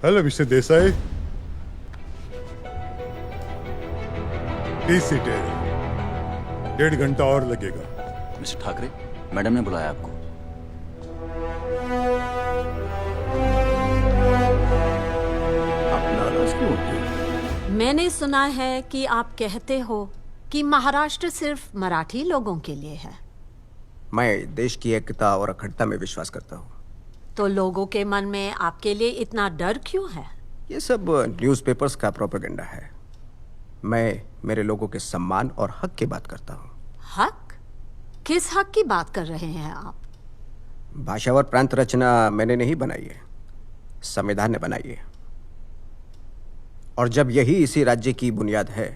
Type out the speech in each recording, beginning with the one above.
Hello mister Desai, please seat है। 1.5 घंटा और लगेगा। मिस्टर ठाकरे, मैडम ने बुलाया आपको। आप नाराज क्यों होते? मैंने सुना है कि आप कहते हो कि महाराष्ट्र सिर्फ मराठी लोगों के लिए है। मैं देश की एकता और अखंडता में विश्वास करता हूँ। तो लोगों के मन में आपके लिए इतना डर क्यों है? ये सब न्यूज़पेपर्स का प्रोपेगेंडा है। मैं मेरे लोगों के सम्मान और हक की बात करता हूँ। हक? किस हक की बात कर रहे हैं आप? भाषा और प्रांत रचना मैंने नहीं बनाई है, संविधान ने बनाई है। और जब यही इसी राज्य की बुनियाद है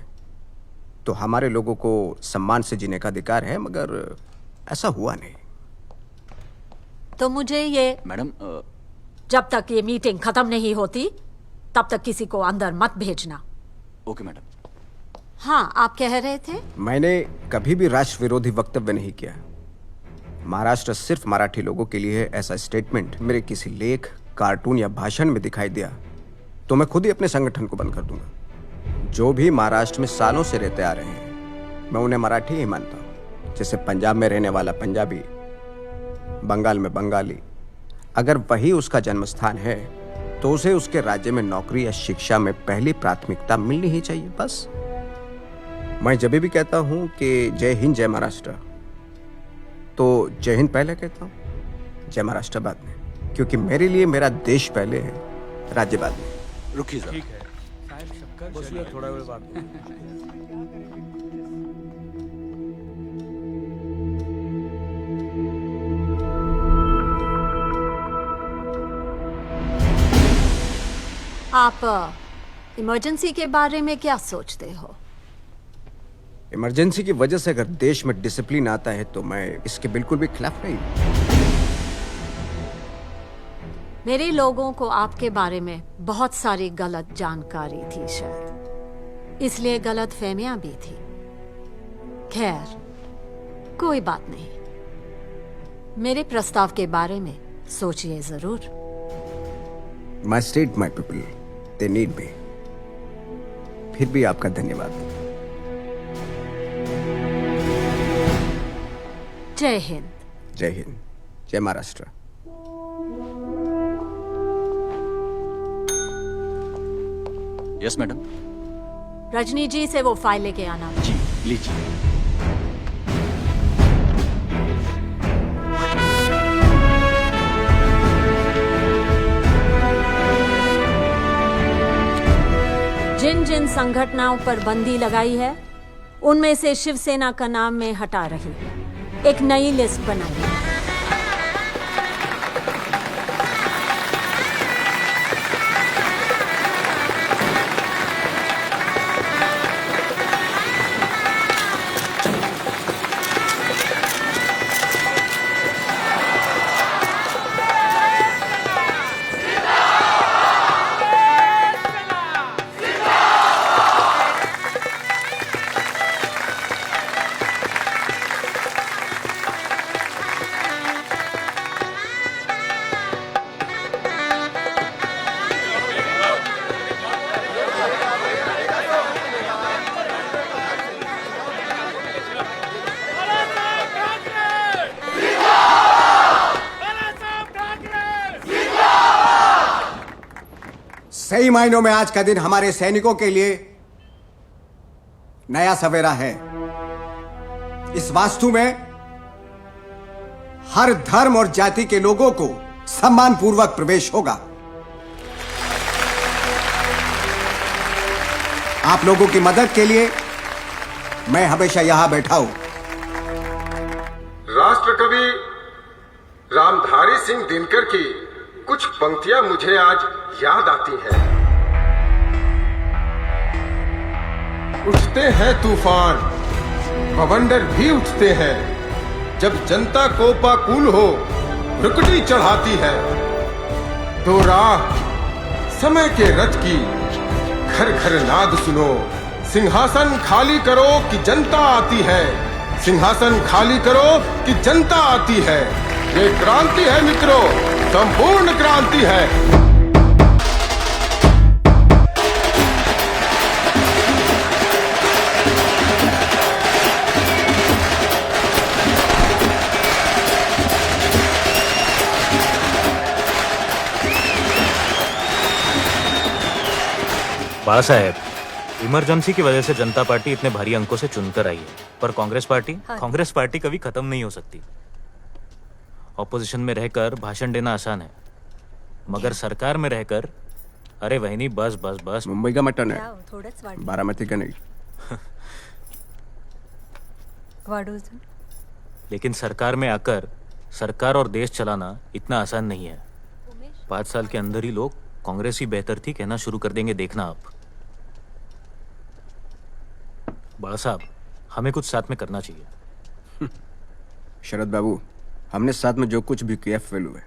तो हमारे लोगों को सम्मान से जीने का अधिकार है, मगर ऐसा हुआ नहीं। तो मुझे ये मैडम जब तक ये मीटिंग खत्म नहीं होती तब तक किसी को अंदर मत भेजना। Okay madam. हाँ, आप कह रहे थे? मैंने कभी भी राष्ट्र विरोधी वक्तव्य नहीं किया। महाराष्ट्र सिर्फ मराठी लोगों के लिए है, ऐसा स्टेटमेंट मेरे किसी लेख, कार्टून या भाषण में दिखाई दिया तो मैं खुद ही अपने संगठन को बंद कर दूंगा। जो भी महाराष्ट्र में सालों से रहते आ रहे हैं, मैं उन्हें मराठी ही मानता हूं। जैसे पंजाब में रहने वाला पंजाबी, बंगाल में बंगाली। अगर वही उसका जन्म स्थान है तो उसे उसके राज्य में नौकरी या शिक्षा में पहली प्राथमिकता मिलनी ही चाहिए। बस मैं जब भी कहता हूं कि जय हिंद जय महाराष्ट्र, तो जय हिंद पहले कहता हूं, जय महाराष्ट्र बाद में, क्योंकि मेरे लिए मेरा देश पहले है, राज्य बाद में। रुकिए जरा। ठीक है साहेब, बसूया थोडा वेळ बात करू. आप इमरजेंसी के बारे में क्या सोचते हो? इमरजेंसी की वजह से अगर देश में डिसिप्लिन आता है तो मैं इसके बिल्कुल भी खिलाफ नहीं। मेरे लोगों को आपके बारे में बहुत सारी गलत जानकारी थी शायद, इसलिए गलत फहमियां भी थी। खैर, कोई बात नहीं। मेरे प्रस्ताव के बारे में सोचिए जरूर। My state my people, they need me. फिर भी आपका धन्यवाद। जय हिंद। जय हिंद, जय महाराष्ट्र। Yes madam. रजनी जी से वो फाइल लेके आना। जी लीजिए। जिन जिन संगठनों पर बंदी लगाई है उनमें से शिवसेना का नाम मैं हटा रही हूं। एक नई लिस्ट बनाई। सही मायनों में आज का दिन हमारे सैनिकों के लिए नया सवेरा है। इस वास्तु में हर धर्म और जाति के लोगों को सम्मान पूर्वक प्रवेश होगा। आप लोगों की मदद के लिए मैं हमेशा यहां बैठा हूं। राष्ट्रकवि रामधारी सिंह दिनकर की कुछ पंक्तियां मुझे आज याद आती हैं। उठते हैं तूफान, बवंडर भी उठते हैं, जब जनता कोपाकुल हो रुकटी चढ़ाती है। दो राह समय के रथ की, घर घर नाद सुनो, सिंहासन खाली करो कि जनता आती है। सिंहासन खाली करो कि जनता आती है। ये क्रांति है मित्रों, संपूर्ण क्रांति है। बाला साहेब, इमरजेंसी की वजह से जनता पार्टी इतने भारी अंकों से चुनकर आई है, पर कांग्रेस पार्टी कभी खत्म नहीं हो सकती। ऑपोजिशन में रहकर भाषण देना आसान है, मगर सरकार में रहकर, अरे वही बस बस बस। मुंबई का मटन है, बारामती का नहीं। लेकिन सरकार में आकर सरकार और देश चलाना इतना आसान नहीं है। 5 साल के अंदर ही लोग कांग्रेस ही बेहतर थी कहना शुरू कर देंगे, देखना आप। बड़ा साहब, हमें कुछ साथ में करना चाहिए। शरद बाबू, हमने साथ में जो कुछ भी किया फेल हुए।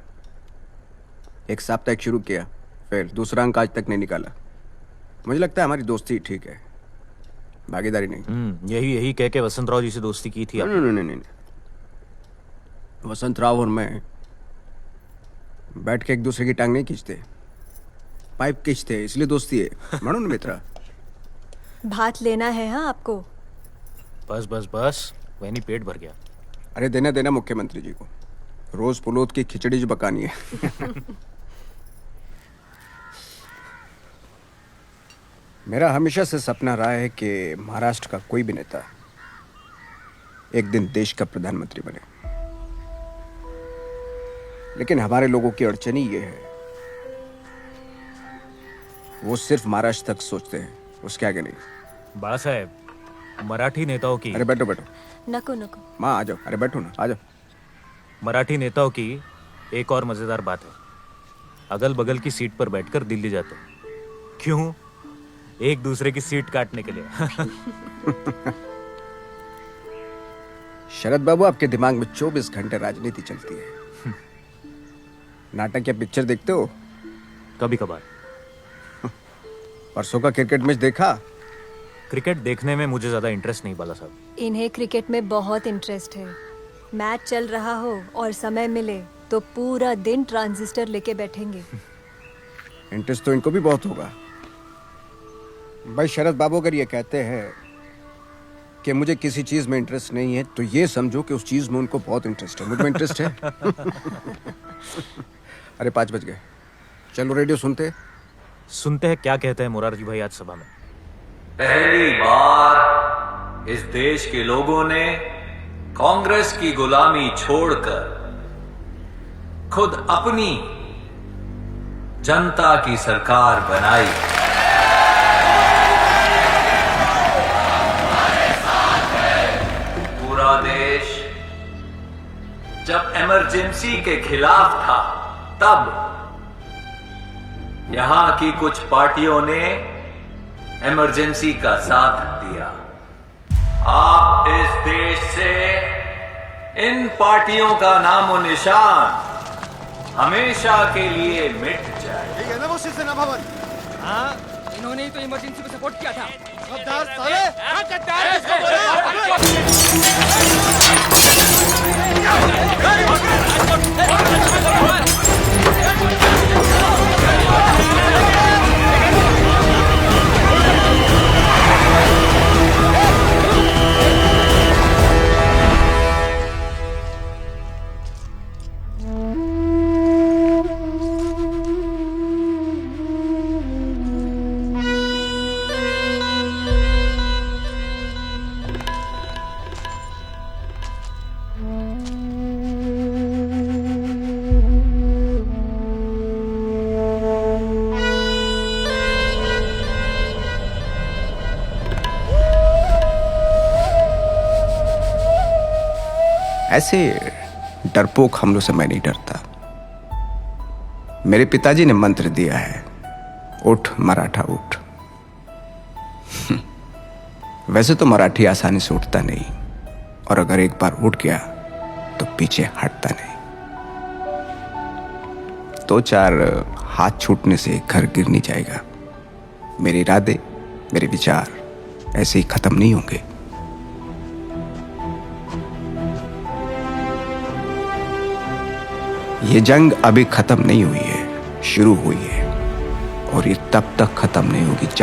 एक साप्ताहिक शुरू किया, फिर दूसरा अंक आज तक नहीं निकाला। मुझे लगता है हमारी दोस्ती ठीक है, भागीदारी नहीं। यही कह के वसंत राव जी से दोस्ती की थी आपने? नहीं। वसंत राव और मैं बैठ के एक दूसरे की टांग नहीं खींचते, पाइप खींचते, इसलिए दोस्ती है। म्हणून मित्र। भात लेना है हाँ आपको? बस बस बस, वही पेट भर गया। अरे देना मुख्यमंत्री जी को, रोज पुलोत की खिचड़ी जो पकानी है। मेरा हमेशा से सपना रहा है कि महाराष्ट्र का कोई भी नेता एक दिन देश का प्रधानमंत्री बने। लेकिन हमारे लोगों की अड़चन ही ये है, वो सिर्फ महाराष्ट्र तक सोचते हैं, उसके आगे नहीं। बड़ा साहेब, मराठी नेताओं की, अरे बैठो नको माँ, आ जाओ। अरे बैठो ना, आ जाओ। मराठी नेताओं की एक और मजेदार बात है, अगल बगल की सीट पर बैठकर दिल्ली जाते। क्यों? एक दूसरे की सीट काटने के लिए। शरद बाबू, आपके दिमाग में 24 घंटे राजनीति चलती है। नाटक या पिक्चर देखते हो? कभी कभार। परसों का क्रिकेट मैच देखा? क्रिकेट देखने में मुझे ज्यादा इंटरेस्ट नहीं, बाला साहब। इन्हें क्रिकेट में बहुत इंटरेस्ट है। मैच चल रहा हो और समय मिले तो पूरा दिन ट्रांजिस्टर लेके बैठेंगे। इंटरेस्ट तो इनको भी बहुत होगा। भाई शरद बाबू अगर ये कहते हैं कि मुझे किसी चीज में इंटरेस्ट नहीं है, तो ये समझो कि उस चीज में उनको बहुत इंटरेस्ट है। मुझ में इंटरेस्ट है। अरे 5 बज गए, चलो रेडियो सुनते हैं क्या कहते हैं मोरारजी भाई आज सभा में। पहली बार इस देश के लोगों ने कांग्रेस की गुलामी छोड़कर खुद अपनी जनता की सरकार बनाई। पूरा देश जब इमरजेंसी के खिलाफ था, तब यहां की कुछ पार्टियों ने इमरजेंसी का साथ दिया। आप इस देश से इन पार्टियों का नामो निशान हमेशा के लिए मिट जाए। ये ना वो शिवसेना भवन। हाँ, इन्होंने ही तो इमरजेंसी को सपोर्ट किया था। गद्दार साले! ऐसे डरपोक हमलों से मैं नहीं डरता। मेरे पिताजी ने मंत्र दिया है, उठ मराठा उठ। वैसे तो मराठी आसानी से उठता नहीं, और अगर एक बार उठ गया तो पीछे हटता नहीं। 2-4 हाथ छूटने से घर गिर नहीं जाएगा। मेरे इरादे, मेरे विचार ऐसे ही खत्म नहीं होंगे। ये जंग अभी खत्म नहीं हुई है, शुरू हुई है, और ये तब तक खत्म नहीं होगी जब